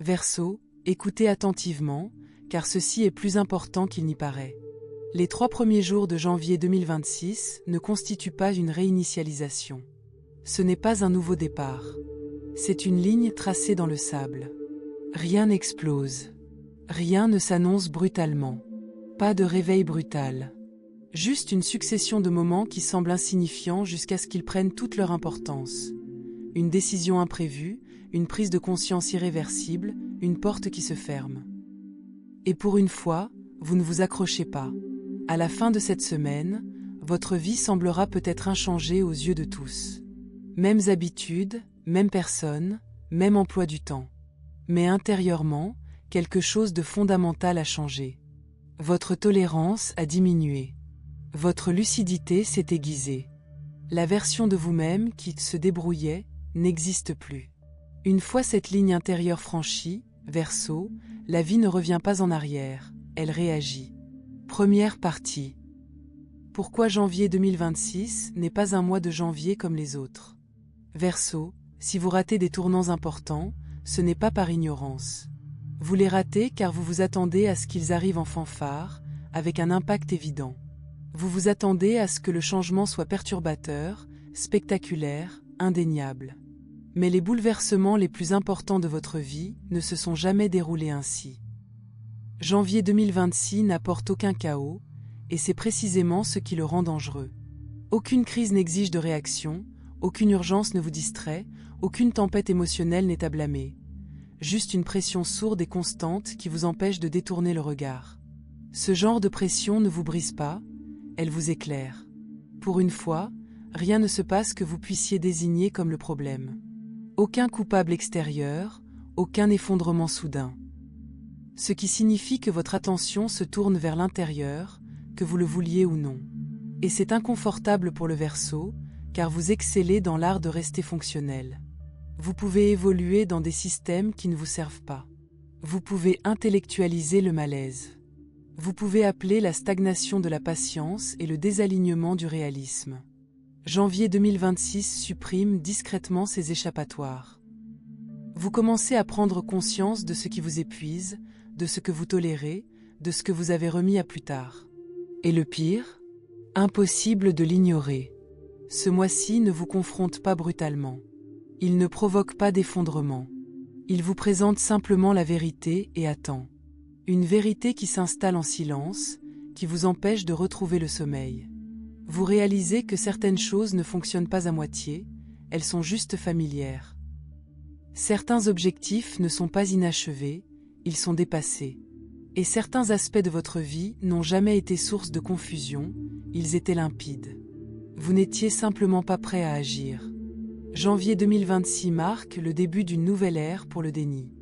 Verseau, écoutez attentivement, car ceci est plus important qu'il n'y paraît. Les 3 premiers jours de janvier 2026 ne constituent pas une réinitialisation. Ce n'est pas un nouveau départ. C'est une ligne tracée dans le sable. Rien n'explose. Rien ne s'annonce brutalement. Pas de réveil brutal. Juste une succession de moments qui semblent insignifiants jusqu'à ce qu'ils prennent toute leur importance. Une décision imprévue, une prise de conscience irréversible, une porte qui se ferme. Et pour une fois, vous ne vous accrochez pas. À la fin de cette semaine, votre vie semblera peut-être inchangée aux yeux de tous. Mêmes habitudes, même personne, même emploi du temps. Mais intérieurement, quelque chose de fondamental a changé. Votre tolérance a diminué. Votre lucidité s'est aiguisée. La version de vous-même qui se débrouillait n'existe plus. Une fois cette ligne intérieure franchie, Verseau, la vie ne revient pas en arrière, elle réagit. Première partie. Pourquoi janvier 2026 n'est pas un mois de janvier comme les autres? Verseau, si vous ratez des tournants importants, ce n'est pas par ignorance. Vous les ratez car vous vous attendez à ce qu'ils arrivent en fanfare, avec un impact évident. Vous vous attendez à ce que le changement soit perturbateur, spectaculaire, indéniable. Mais les bouleversements les plus importants de votre vie ne se sont jamais déroulés ainsi. Janvier 2026 n'apporte aucun chaos, et c'est précisément ce qui le rend dangereux. Aucune crise n'exige de réaction, aucune urgence ne vous distrait, aucune tempête émotionnelle n'est à blâmer. Juste une pression sourde et constante qui vous empêche de détourner le regard. Ce genre de pression ne vous brise pas, elle vous éclaire. Pour une fois, rien ne se passe que vous puissiez désigner comme le problème. Aucun coupable extérieur, aucun effondrement soudain. Ce qui signifie que votre attention se tourne vers l'intérieur, que vous le vouliez ou non. Et c'est inconfortable pour le Verseau, car vous excellez dans l'art de rester fonctionnel. Vous pouvez évoluer dans des systèmes qui ne vous servent pas. Vous pouvez intellectualiser le malaise. Vous pouvez appeler la stagnation de la patience et le désalignement du réalisme. Janvier 2026 supprime discrètement ces échappatoires. Vous commencez à prendre conscience de ce qui vous épuise, de ce que vous tolérez, de ce que vous avez remis à plus tard. Et le pire? Impossible de l'ignorer. Ce mois-ci ne vous confronte pas brutalement. Il ne provoque pas d'effondrement. Il vous présente simplement la vérité et attend. Une vérité qui s'installe en silence, qui vous empêche de retrouver le sommeil. Vous réalisez que certaines choses ne fonctionnent pas à moitié, elles sont juste familières. Certains objectifs ne sont pas inachevés, ils sont dépassés. Et certains aspects de votre vie n'ont jamais été source de confusion, ils étaient limpides. Vous n'étiez simplement pas prêt à agir. Janvier 2026 marque le début d'une nouvelle ère pour le déni.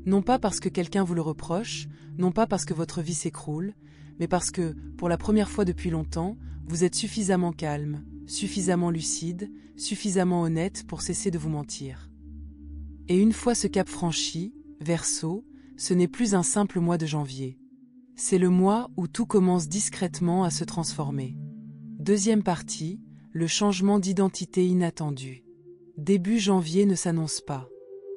Non pas parce que quelqu'un vous le reproche, non pas parce que votre vie s'écroule, mais parce que, pour la première fois depuis longtemps, vous êtes suffisamment calme, suffisamment lucide, suffisamment honnête pour cesser de vous mentir. Et une fois ce cap franchi, Verseau, ce n'est plus un simple mois de janvier. C'est le mois où tout commence discrètement à se transformer. Deuxième partie, le changement d'identité inattendu. Début janvier ne s'annonce pas.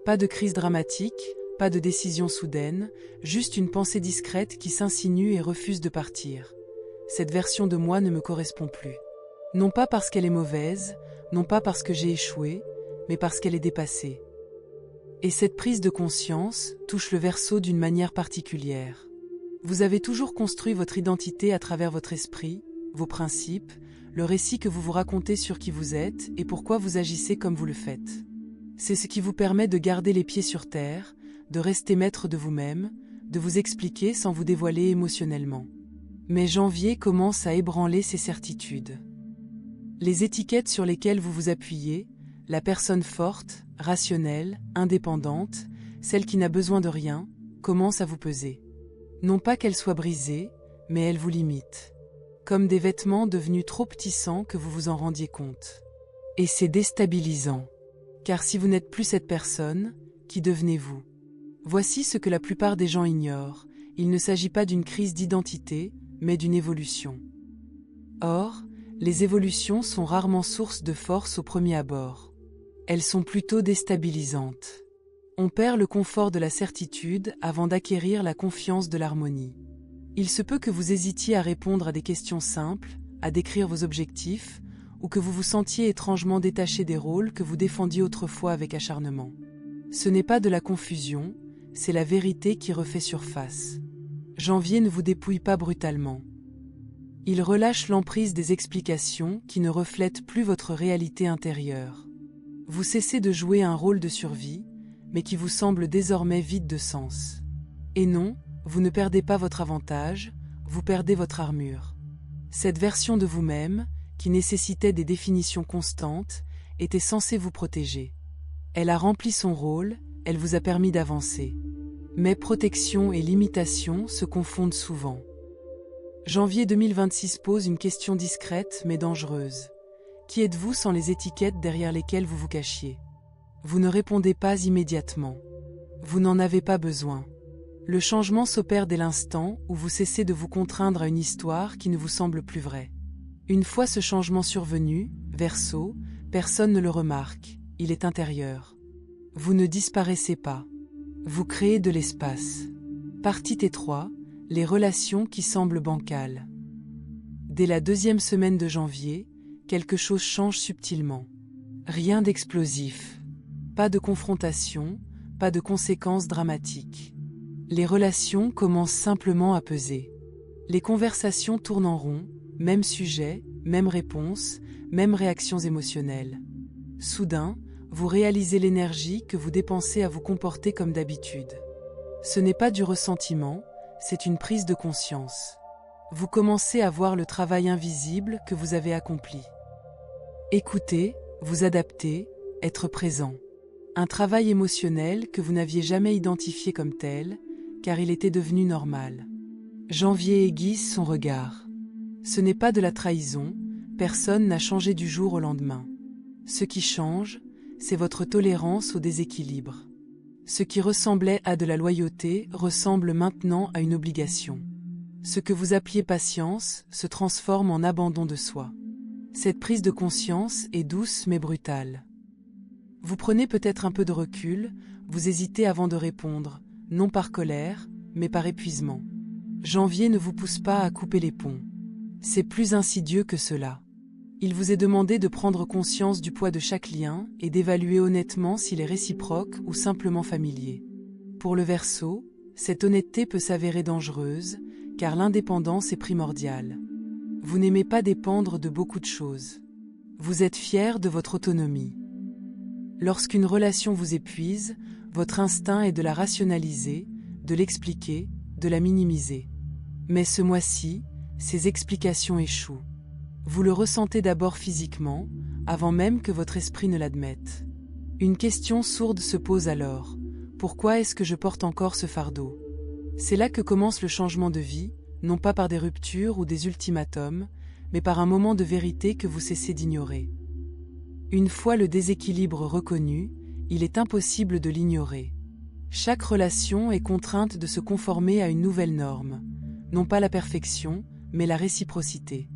Pas de crise dramatique, pas de décision soudaine, juste une pensée discrète qui s'insinue et refuse de partir. Cette version de moi ne me correspond plus. Non pas parce qu'elle est mauvaise, non pas parce que j'ai échoué, mais parce qu'elle est dépassée. Et cette prise de conscience touche le Verseau d'une manière particulière. Vous avez toujours construit votre identité à travers votre esprit, vos principes, le récit que vous vous racontez sur qui vous êtes et pourquoi vous agissez comme vous le faites. C'est ce qui vous permet de garder les pieds sur terre, de rester maître de vous-même, de vous expliquer sans vous dévoiler émotionnellement. Mais janvier commence à ébranler ces certitudes. Les étiquettes sur lesquelles vous vous appuyez, la personne forte, rationnelle, indépendante, celle qui n'a besoin de rien, commencent à vous peser. Non pas qu'elles soient brisées, mais elles vous limitent. Comme des vêtements devenus trop petits sans que vous vous en rendiez compte. Et c'est déstabilisant. Car si vous n'êtes plus cette personne, qui devenez-vous? Voici ce que la plupart des gens ignorent. Il ne s'agit pas d'une crise d'identité, mais d'une évolution. Or, les évolutions sont rarement source de force au premier abord. Elles sont plutôt déstabilisantes. On perd le confort de la certitude avant d'acquérir la confiance de l'harmonie. Il se peut que vous hésitiez à répondre à des questions simples, à décrire vos objectifs, ou que vous vous sentiez étrangement détaché des rôles que vous défendiez autrefois avec acharnement. Ce n'est pas de la confusion, c'est la vérité qui refait surface. Janvier ne vous dépouille pas brutalement. Il relâche l'emprise des explications qui ne reflètent plus votre réalité intérieure. Vous cessez de jouer un rôle de survie, mais qui vous semble désormais vide de sens. Et non, vous ne perdez pas votre avantage, vous perdez votre armure. Cette version de vous-même, qui nécessitait des définitions constantes, était censée vous protéger. Elle a rempli son rôle, elle vous a permis d'avancer. Mais protection et limitation se confondent souvent. Janvier 2026 pose une question discrète mais dangereuse. Qui êtes-vous sans les étiquettes derrière lesquelles vous vous cachiez? Vous ne répondez pas immédiatement. Vous n'en avez pas besoin. Le changement s'opère dès l'instant où vous cessez de vous contraindre à une histoire qui ne vous semble plus vraie. Une fois ce changement survenu, Verseau, personne ne le remarque, il est intérieur. Vous ne disparaissez pas. Vous créez de l'espace. Partie T3, les relations qui semblent bancales. Dès la 2e semaine de janvier, quelque chose change subtilement. Rien d'explosif. Pas de confrontation, pas de conséquences dramatiques. Les relations commencent simplement à peser. Les conversations tournent en rond, même sujet, même réponse, mêmes réactions émotionnelles. Soudain, vous réalisez l'énergie que vous dépensez à vous comporter comme d'habitude. Ce n'est pas du ressentiment, c'est une prise de conscience. Vous commencez à voir le travail invisible que vous avez accompli. Écouter, vous adapter, être présent. Un travail émotionnel que vous n'aviez jamais identifié comme tel, car il était devenu normal. Janvier aiguise son regard. Ce n'est pas de la trahison, personne n'a changé du jour au lendemain. Ce qui change, c'est votre tolérance au déséquilibre. Ce qui ressemblait à de la loyauté ressemble maintenant à une obligation. Ce que vous appeliez patience se transforme en abandon de soi. Cette prise de conscience est douce mais brutale. Vous prenez peut-être un peu de recul, vous hésitez avant de répondre, non par colère, mais par épuisement. Janvier ne vous pousse pas à couper les ponts. C'est plus insidieux que cela. Il vous est demandé de prendre conscience du poids de chaque lien et d'évaluer honnêtement s'il est réciproque ou simplement familier. Pour le Verseau, cette honnêteté peut s'avérer dangereuse, car l'indépendance est primordiale. Vous n'aimez pas dépendre de beaucoup de choses. Vous êtes fier de votre autonomie. Lorsqu'une relation vous épuise, votre instinct est de la rationaliser, de l'expliquer, de la minimiser. Mais ce mois-ci, ces explications échouent. Vous le ressentez d'abord physiquement, avant même que votre esprit ne l'admette. Une question sourde se pose alors. Pourquoi est-ce que je porte encore ce fardeau? C'est là que commence le changement de vie, non pas par des ruptures ou des ultimatums, mais par un moment de vérité que vous cessez d'ignorer. Une fois le déséquilibre reconnu, il est impossible de l'ignorer. Chaque relation est contrainte de se conformer à une nouvelle norme, non pas la perfection, mais la réciprocité.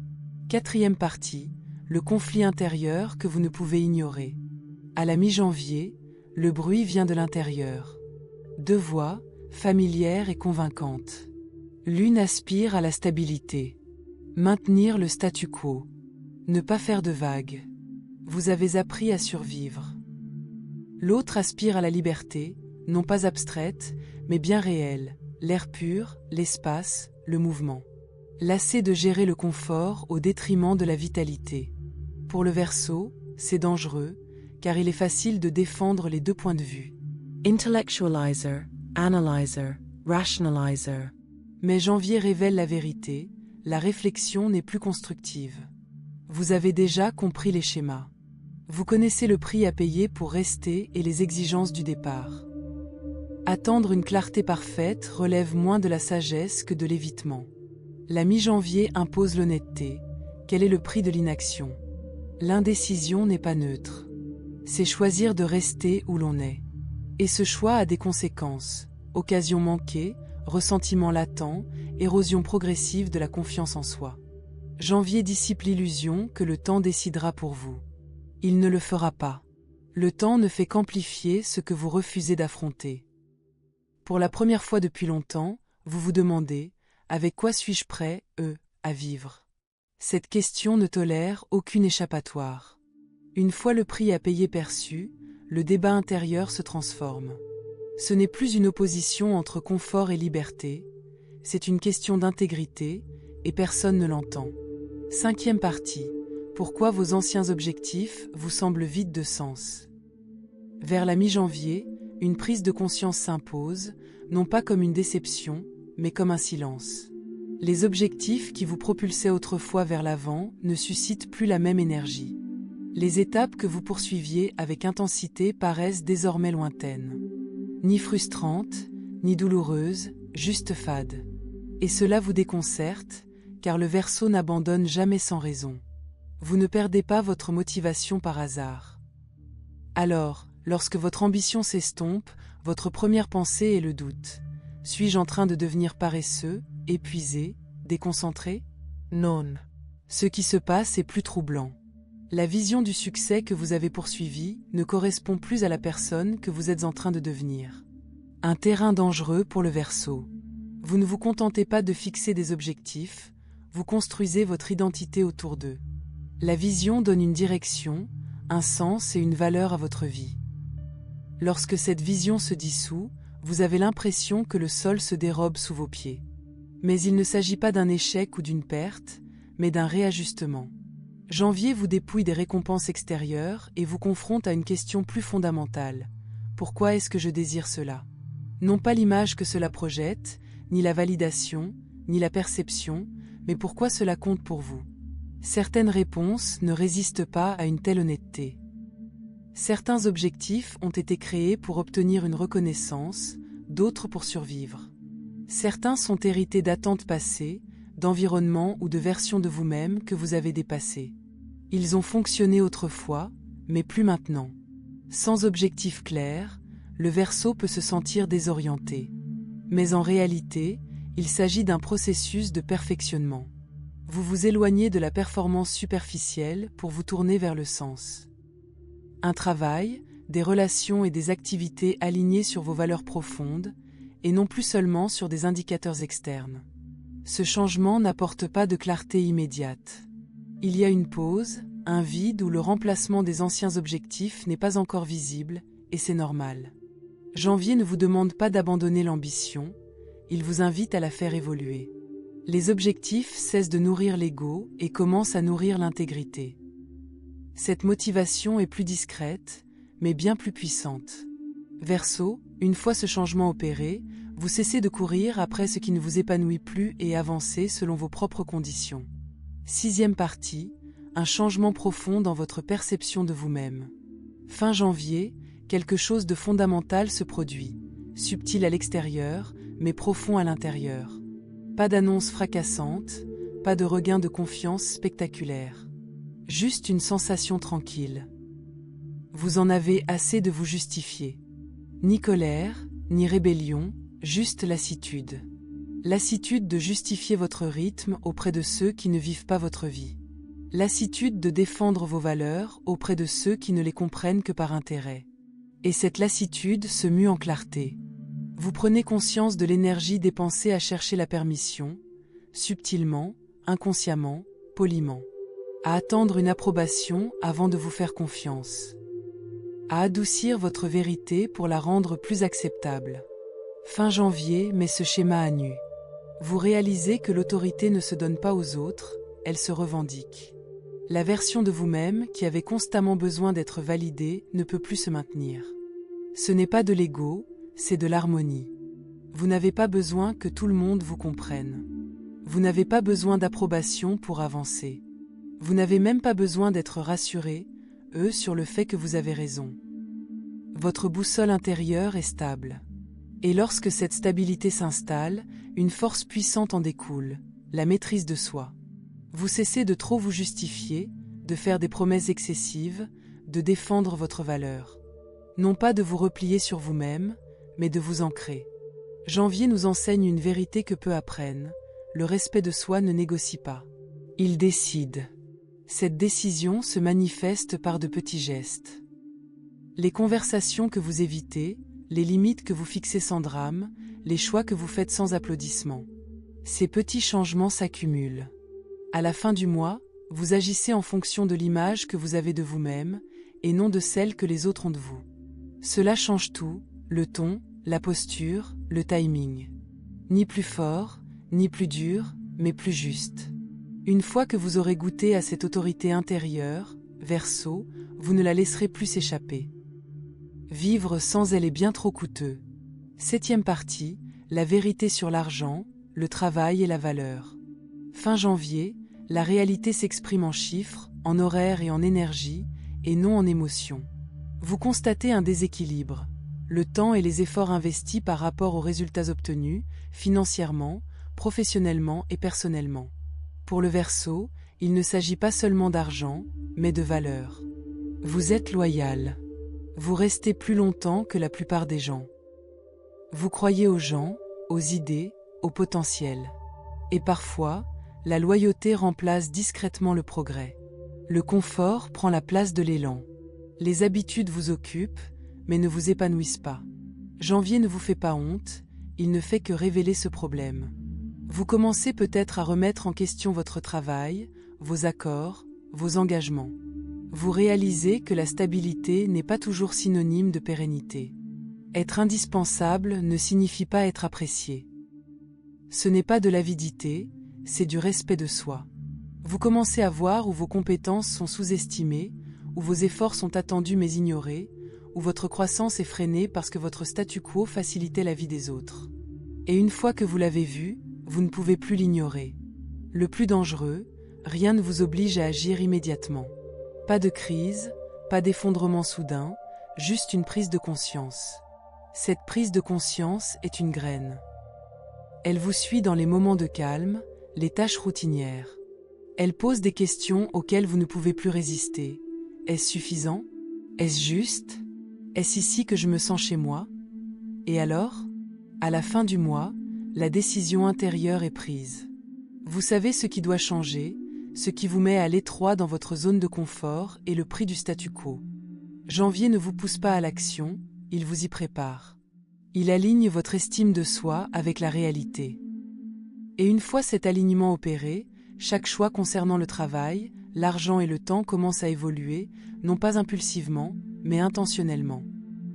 4e partie, le conflit intérieur que vous ne pouvez ignorer. À la mi-janvier, le bruit vient de l'intérieur. 2 voix, familières et convaincantes. L'une aspire à la stabilité. Maintenir le statu quo. Ne pas faire de vagues. Vous avez appris à survivre. L'autre aspire à la liberté, non pas abstraite, mais bien réelle, l'air pur, l'espace, le mouvement. Lassé de gérer le confort au détriment de la vitalité. Pour le Verseau, c'est dangereux, car il est facile de défendre les 2 points de vue. Intellectualizer, analyzer, rationalizer. Mais janvier révèle la vérité, la réflexion n'est plus constructive. Vous avez déjà compris les schémas. Vous connaissez le prix à payer pour rester et les exigences du départ. Attendre une clarté parfaite relève moins de la sagesse que de l'évitement. La mi-janvier impose l'honnêteté. Quel est le prix de l'inaction? L'indécision n'est pas neutre. C'est choisir de rester où l'on est. Et ce choix a des conséquences. Occasion manquée, ressentiment latent, érosion progressive de la confiance en soi. Janvier dissipe l'illusion que le temps décidera pour vous. Il ne le fera pas. Le temps ne fait qu'amplifier ce que vous refusez d'affronter. Pour la première fois depuis longtemps, vous vous demandez « Avec quoi suis-je prêt, à vivre ?» Cette question ne tolère aucune échappatoire. Une fois le prix à payer perçu, le débat intérieur se transforme. Ce n'est plus une opposition entre confort et liberté, c'est une question d'intégrité, et personne ne l'entend. 5e partie. Pourquoi vos anciens objectifs vous semblent vides de sens? Vers la mi-janvier, une prise de conscience s'impose, non pas comme une déception, mais comme un silence. Les objectifs qui vous propulsaient autrefois vers l'avant ne suscitent plus la même énergie. Les étapes que vous poursuiviez avec intensité paraissent désormais lointaines. Ni frustrantes, ni douloureuses, juste fades. Et cela vous déconcerte, car le Verseau n'abandonne jamais sans raison. Vous ne perdez pas votre motivation par hasard. Alors, lorsque votre ambition s'estompe, votre première pensée est le doute. Suis-je en train de devenir paresseux, épuisé, déconcentré? Non. Ce qui se passe est plus troublant. La vision du succès que vous avez poursuivi ne correspond plus à la personne que vous êtes en train de devenir. Un terrain dangereux pour le Verseau. Vous ne vous contentez pas de fixer des objectifs, vous construisez votre identité autour d'eux. La vision donne une direction, un sens et une valeur à votre vie. Lorsque cette vision se dissout, vous avez l'impression que le sol se dérobe sous vos pieds. Mais il ne s'agit pas d'un échec ou d'une perte, mais d'un réajustement. Janvier vous dépouille des récompenses extérieures et vous confronte à une question plus fondamentale. Pourquoi est-ce que je désire cela? Non pas l'image que cela projette, ni la validation, ni la perception, mais pourquoi cela compte pour vous? Certaines réponses ne résistent pas à une telle honnêteté. Certains objectifs ont été créés pour obtenir une reconnaissance, d'autres pour survivre. Certains sont hérités d'attentes passées, d'environnements ou de versions de vous-même que vous avez dépassées. Ils ont fonctionné autrefois, mais plus maintenant. Sans objectif clair, le Verseau peut se sentir désorienté. Mais en réalité, il s'agit d'un processus de perfectionnement. Vous vous éloignez de la performance superficielle pour vous tourner vers le sens. Un travail, des relations et des activités alignées sur vos valeurs profondes, et non plus seulement sur des indicateurs externes. Ce changement n'apporte pas de clarté immédiate. Il y a une pause, un vide où le remplacement des anciens objectifs n'est pas encore visible, et c'est normal. Janvier ne vous demande pas d'abandonner l'ambition, il vous invite à la faire évoluer. Les objectifs cessent de nourrir l'ego et commencent à nourrir l'intégrité. Cette motivation est plus discrète, mais bien plus puissante. Verseau, une fois ce changement opéré, vous cessez de courir après ce qui ne vous épanouit plus et avancez selon vos propres conditions. 6e partie, un changement profond dans votre perception de vous-même. Fin janvier, quelque chose de fondamental se produit, subtil à l'extérieur, mais profond à l'intérieur. Pas d'annonce fracassante, pas de regain de confiance spectaculaire. Juste une sensation tranquille. Vous en avez assez de vous justifier. Ni colère, ni rébellion, juste lassitude. Lassitude de justifier votre rythme auprès de ceux qui ne vivent pas votre vie. Lassitude de défendre vos valeurs auprès de ceux qui ne les comprennent que par intérêt. Et cette lassitude se mue en clarté. Vous prenez conscience de l'énergie dépensée à chercher la permission, subtilement, inconsciemment, poliment. À attendre une approbation avant de vous faire confiance. À adoucir votre vérité pour la rendre plus acceptable. Fin janvier met ce schéma à nu. Vous réalisez que l'autorité ne se donne pas aux autres, elle se revendique. La version de vous-même qui avait constamment besoin d'être validée ne peut plus se maintenir. Ce n'est pas de l'ego, c'est de l'harmonie. Vous n'avez pas besoin que tout le monde vous comprenne. Vous n'avez pas besoin d'approbation pour avancer. Vous n'avez même pas besoin d'être rassuré, sur le fait que vous avez raison. Votre boussole intérieure est stable. Et lorsque cette stabilité s'installe, une force puissante en découle, la maîtrise de soi. Vous cessez de trop vous justifier, de faire des promesses excessives, de défendre votre valeur. Non pas de vous replier sur vous-même, mais de vous ancrer. Janvier nous enseigne une vérité que peu apprennent, le respect de soi ne négocie pas. Il décide. Cette décision se manifeste par de petits gestes. Les conversations que vous évitez, les limites que vous fixez sans drame, les choix que vous faites sans applaudissements. Ces petits changements s'accumulent. À la fin du mois, vous agissez en fonction de l'image que vous avez de vous-même, et non de celle que les autres ont de vous. Cela change tout, le ton, la posture, le timing. Ni plus fort, ni plus dur, mais plus juste. Une fois que vous aurez goûté à cette autorité intérieure, Verseau, vous ne la laisserez plus s'échapper. Vivre sans elle est bien trop coûteux. 7e partie, la vérité sur l'argent, le travail et la valeur. Fin janvier, la réalité s'exprime en chiffres, en horaires et en énergie, et non en émotions. Vous constatez un déséquilibre. Le temps et les efforts investis par rapport aux résultats obtenus, financièrement, professionnellement et personnellement. Pour le Verseau, il ne s'agit pas seulement d'argent, mais de valeur. Vous êtes loyal. Vous restez plus longtemps que la plupart des gens. Vous croyez aux gens, aux idées, au potentiel. Et parfois, la loyauté remplace discrètement le progrès. Le confort prend la place de l'élan. Les habitudes vous occupent, mais ne vous épanouissent pas. Janvier ne vous fait pas honte, il ne fait que révéler ce problème. Vous commencez peut-être à remettre en question votre travail, vos accords, vos engagements. Vous réalisez que la stabilité n'est pas toujours synonyme de pérennité. Être indispensable ne signifie pas être apprécié. Ce n'est pas de l'avidité, c'est du respect de soi. Vous commencez à voir où vos compétences sont sous-estimées, où vos efforts sont attendus mais ignorés, où votre croissance est freinée parce que votre statu quo facilitait la vie des autres. Et une fois que vous l'avez vu, vous ne pouvez plus l'ignorer. Le plus dangereux, rien ne vous oblige à agir immédiatement. Pas de crise, pas d'effondrement soudain, juste une prise de conscience. Cette prise de conscience est une graine. Elle vous suit dans les moments de calme, les tâches routinières. Elle pose des questions auxquelles vous ne pouvez plus résister. Est-ce suffisant? Est-ce juste? Est-ce ici que je me sens chez moi? Et alors, à la fin du mois, la décision intérieure est prise. Vous savez ce qui doit changer, ce qui vous met à l'étroit dans votre zone de confort et le prix du statu quo. Janvier ne vous pousse pas à l'action, il vous y prépare. Il aligne votre estime de soi avec la réalité. Et une fois cet alignement opéré, chaque choix concernant le travail, l'argent et le temps commence à évoluer, non pas impulsivement, mais intentionnellement.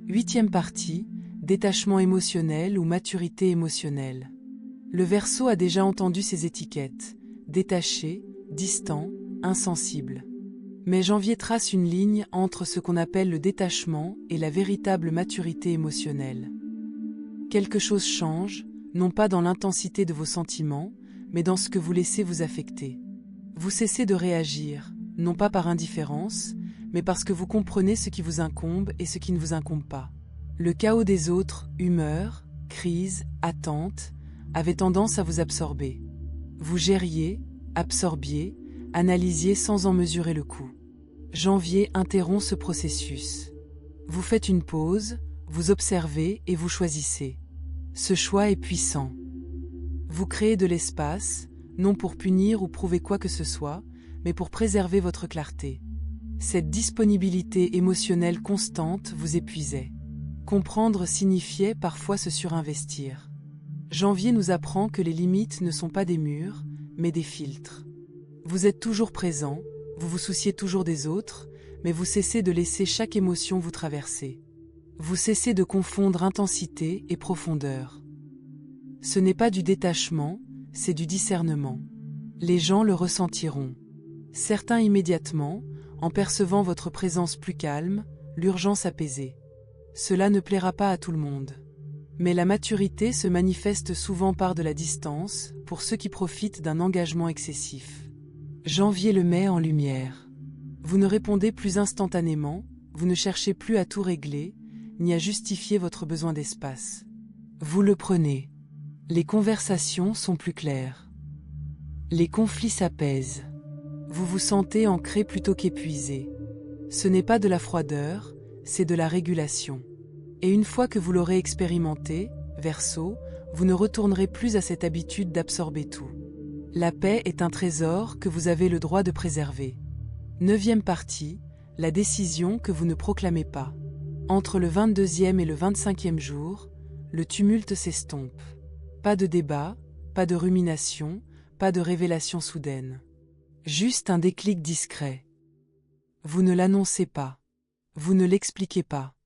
8e partie, détachement émotionnel ou maturité émotionnelle. Le Verseau a déjà entendu ces étiquettes, détaché, distant, insensible. Mais Janvier trace une ligne entre ce qu'on appelle le détachement et la véritable maturité émotionnelle. Quelque chose change, non pas dans l'intensité de vos sentiments, mais dans ce que vous laissez vous affecter. Vous cessez de réagir, non pas par indifférence, mais parce que vous comprenez ce qui vous incombe et ce qui ne vous incombe pas. Le chaos des autres, humeur, crise, attente, avait tendance à vous absorber. Vous gériez, absorbiez, analysiez sans en mesurer le coût. Janvier interrompt ce processus. Vous faites une pause, vous observez et vous choisissez. Ce choix est puissant. Vous créez de l'espace, non pour punir ou prouver quoi que ce soit, mais pour préserver votre clarté. Cette disponibilité émotionnelle constante vous épuisait. Comprendre signifiait parfois se surinvestir. Janvier nous apprend que les limites ne sont pas des murs, mais des filtres. Vous êtes toujours présent, vous vous souciez toujours des autres, mais vous cessez de laisser chaque émotion vous traverser. Vous cessez de confondre intensité et profondeur. Ce n'est pas du détachement, c'est du discernement. Les gens le ressentiront. Certains immédiatement, en percevant votre présence plus calme, l'urgence apaisée. Cela ne plaira pas à tout le monde. Mais la maturité se manifeste souvent par de la distance, pour ceux qui profitent d'un engagement excessif. Janvier le met en lumière. Vous ne répondez plus instantanément, vous ne cherchez plus à tout régler, ni à justifier votre besoin d'espace. Vous le prenez. Les conversations sont plus claires. Les conflits s'apaisent. Vous vous sentez ancré plutôt qu'épuisé. Ce n'est pas de la froideur, c'est de la régulation. Et une fois que vous l'aurez expérimenté, Verseau, vous ne retournerez plus à cette habitude d'absorber tout. La paix est un trésor que vous avez le droit de préserver. 9e partie, la décision que vous ne proclamez pas. Entre le 22e et le 25e jour, le tumulte s'estompe. Pas de débat, pas de rumination, pas de révélation soudaine. Juste un déclic discret. Vous ne l'annoncez pas. Vous ne l'expliquez pas.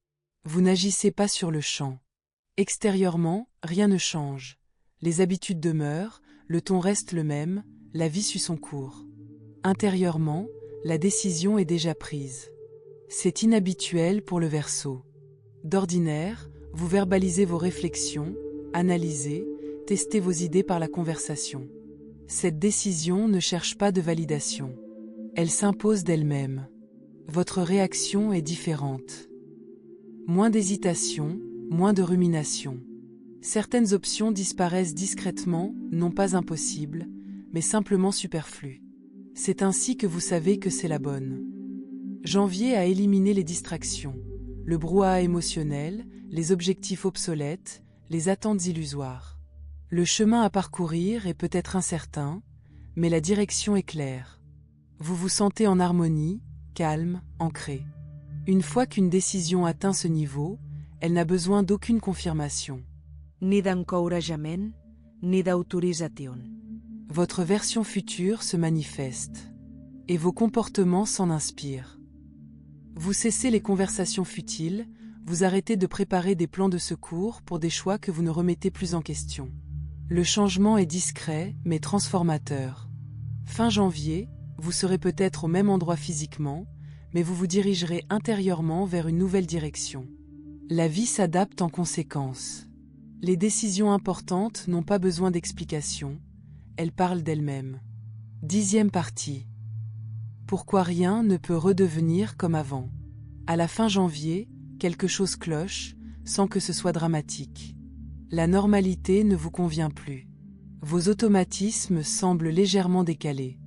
Vous n'agissez pas sur le champ. Extérieurement, rien ne change. Les habitudes demeurent, le ton reste le même, la vie suit son cours. Intérieurement, la décision est déjà prise. C'est inhabituel pour le Verseau. D'ordinaire, vous verbalisez vos réflexions, analysez, testez vos idées par la conversation. Cette décision ne cherche pas de validation. Elle s'impose d'elle-même. Votre réaction est différente. Moins d'hésitation, moins de rumination. Certaines options disparaissent discrètement, non pas impossibles, mais simplement superflues. C'est ainsi que vous savez que c'est la bonne. Janvier a éliminé les distractions, le brouhaha émotionnel, les objectifs obsolètes, les attentes illusoires. Le chemin à parcourir est peut-être incertain, mais la direction est claire. Vous vous sentez en harmonie, calme, ancré. Une fois qu'une décision atteint ce niveau, elle n'a besoin d'aucune confirmation. Ni d'encouragement, ni d'autorisation. Votre version future se manifeste, et vos comportements s'en inspirent. Vous cessez les conversations futiles, vous arrêtez de préparer des plans de secours pour des choix que vous ne remettez plus en question. Le changement est discret, mais transformateur. Fin janvier, vous serez peut-être au même endroit physiquement, mais vous vous dirigerez intérieurement vers une nouvelle direction. La vie s'adapte en conséquence. Les décisions importantes n'ont pas besoin d'explication, elles parlent d'elles-mêmes. 10e partie. Pourquoi rien ne peut redevenir comme avant? À la fin janvier, quelque chose cloche, sans que ce soit dramatique. La normalité ne vous convient plus. Vos automatismes semblent légèrement décalés.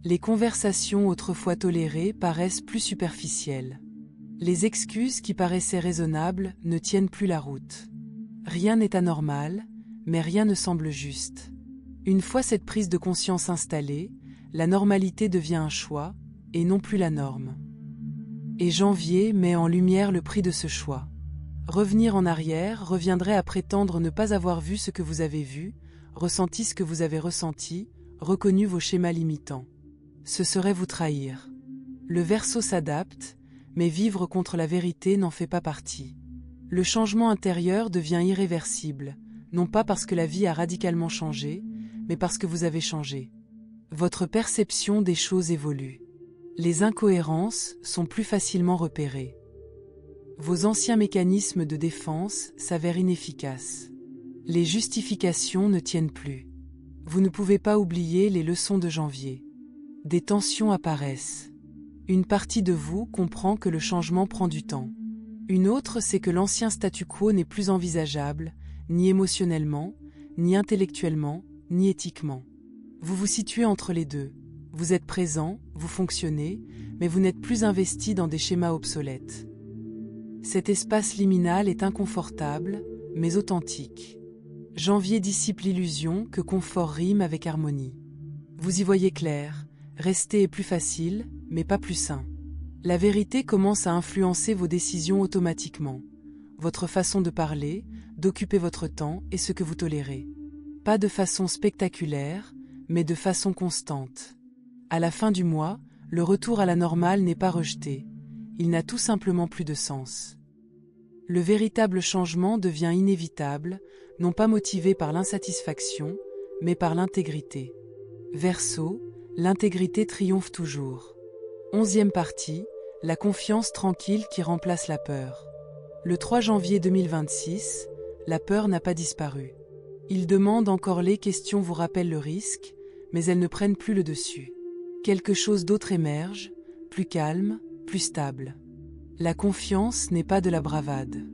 Les conversations autrefois tolérées paraissent plus superficielles. Les excuses qui paraissaient raisonnables ne tiennent plus la route. Rien n'est anormal, mais rien ne semble juste. Une fois cette prise de conscience installée, la normalité devient un choix, et non plus la norme. Et janvier met en lumière le prix de ce choix. Revenir en arrière reviendrait à prétendre ne pas avoir vu ce que vous avez vu, ressenti ce que vous avez ressenti, reconnu vos schémas limitants. Ce serait vous trahir. Le Verseau s'adapte, mais vivre contre la vérité n'en fait pas partie. Le changement intérieur devient irréversible, non pas parce que la vie a radicalement changé, mais parce que vous avez changé. Votre perception des choses évolue. Les incohérences sont plus facilement repérées. Vos anciens mécanismes de défense s'avèrent inefficaces. Les justifications ne tiennent plus. Vous ne pouvez pas oublier les leçons de janvier. Des tensions apparaissent. Une partie de vous comprend que le changement prend du temps. Une autre sait que l'ancien statu quo n'est plus envisageable, ni émotionnellement, ni intellectuellement, ni éthiquement. Vous vous situez entre les deux. Vous êtes présent, vous fonctionnez, mais vous n'êtes plus investi dans des schémas obsolètes. Cet espace liminal est inconfortable, mais authentique. Janvier dissipe l'illusion que confort rime avec harmonie. Vous y voyez clair, rester est plus facile, mais pas plus sain. La vérité commence à influencer vos décisions automatiquement. Votre façon de parler, d'occuper votre temps et ce que vous tolérez. Pas de façon spectaculaire, mais de façon constante. À la fin du mois, le retour à la normale n'est pas rejeté. Il n'a tout simplement plus de sens. Le véritable changement devient inévitable, non pas motivé par l'insatisfaction, mais par l'intégrité. Verseau, l'intégrité triomphe toujours. 11e partie, la confiance tranquille qui remplace la peur. Le 3 janvier 2026, la peur n'a pas disparu. Il demande encore les questions vous rappellent le risque, mais elles ne prennent plus le dessus. Quelque chose d'autre émerge, plus calme, plus stable. La confiance n'est pas de la bravade.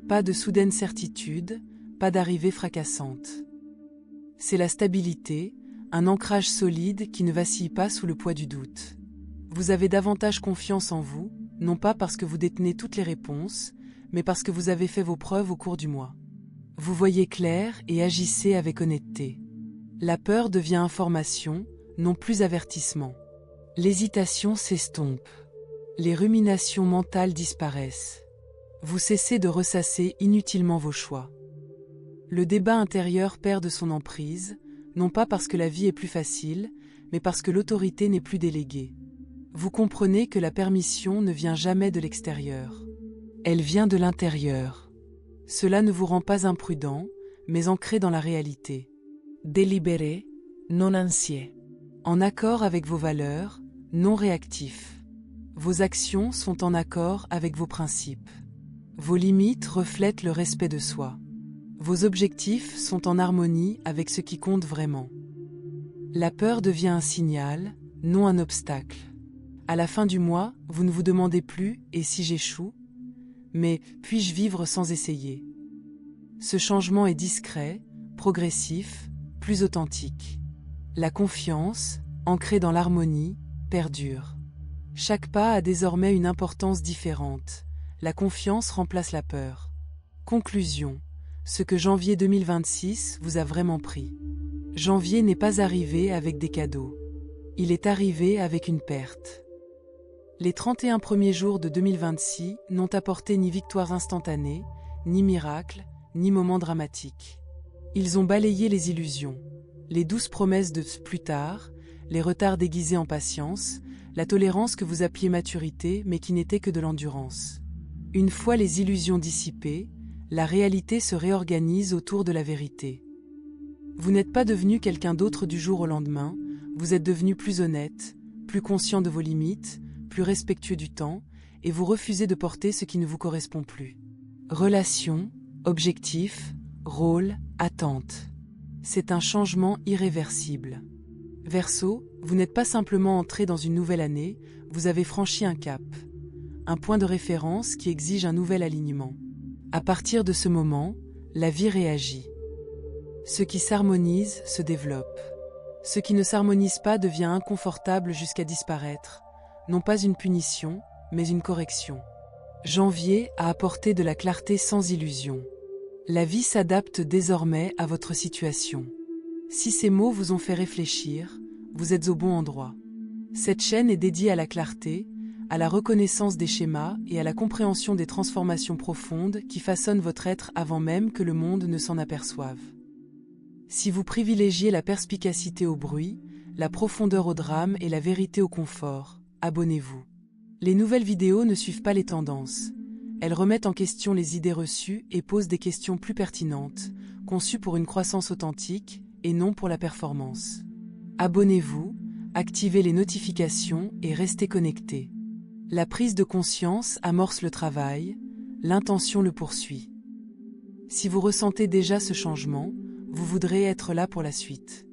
Pas de soudaine certitude, pas d'arrivée fracassante. C'est la stabilité, un ancrage solide qui ne vacille pas sous le poids du doute. Vous avez davantage confiance en vous, non pas parce que vous détenez toutes les réponses, mais parce que vous avez fait vos preuves au cours du mois. Vous voyez clair et agissez avec honnêteté. La peur devient information, non plus avertissement. L'hésitation s'estompe. Les ruminations mentales disparaissent. Vous cessez de ressasser inutilement vos choix. Le débat intérieur perd de son emprise, non pas parce que la vie est plus facile, mais parce que l'autorité n'est plus déléguée. Vous comprenez que la permission ne vient jamais de l'extérieur. Elle vient de l'intérieur. Cela ne vous rend pas imprudent, mais ancré dans la réalité. Délibéré, non anxieux. En accord avec vos valeurs, non réactif. Vos actions sont en accord avec vos principes. Vos limites reflètent le respect de soi. Vos objectifs sont en harmonie avec ce qui compte vraiment. La peur devient un signal, non un obstacle. À la fin du mois, vous ne vous demandez plus « et si j'échoue ?» mais « puis-je vivre sans essayer ?» Ce changement est discret, progressif, plus authentique. La confiance, ancrée dans l'harmonie, perdure. Chaque pas a désormais une importance différente. La confiance remplace la peur. Conclusion. Ce que janvier 2026 vous a vraiment pris. Janvier n'est pas arrivé avec des cadeaux. Il est arrivé avec une perte. Les 31 premiers jours de 2026 n'ont apporté ni victoires instantanées, ni miracles, ni moments dramatiques. Ils ont balayé les illusions, les douces promesses de plus tard, les retards déguisés en patience, la tolérance que vous appeliez maturité mais qui n'était que de l'endurance. Une fois les illusions dissipées, la réalité se réorganise autour de la vérité. Vous n'êtes pas devenu quelqu'un d'autre du jour au lendemain, vous êtes devenu plus honnête, plus conscient de vos limites, plus respectueux du temps, et vous refusez de porter ce qui ne vous correspond plus. Relations, objectifs, rôle, attente. C'est un changement irréversible. Verseau, vous n'êtes pas simplement entré dans une nouvelle année, vous avez franchi un cap. Un point de référence qui exige un nouvel alignement. À partir de ce moment, la vie réagit. Ce qui s'harmonise se développe. Ce qui ne s'harmonise pas devient inconfortable jusqu'à disparaître. Non pas une punition, mais une correction. Janvier a apporté de la clarté sans illusion. La vie s'adapte désormais à votre situation. Si ces mots vous ont fait réfléchir, vous êtes au bon endroit. Cette chaîne est dédiée à la clarté, à la reconnaissance des schémas et à la compréhension des transformations profondes qui façonnent votre être avant même que le monde ne s'en aperçoive. Si vous privilégiez la perspicacité au bruit, la profondeur au drame et la vérité au confort, abonnez-vous. Les nouvelles vidéos ne suivent pas les tendances. Elles remettent en question les idées reçues et posent des questions plus pertinentes, conçues pour une croissance authentique et non pour la performance. Abonnez-vous, activez les notifications et restez connectés. La prise de conscience amorce le travail, l'intention le poursuit. Si vous ressentez déjà ce changement, vous voudrez être là pour la suite.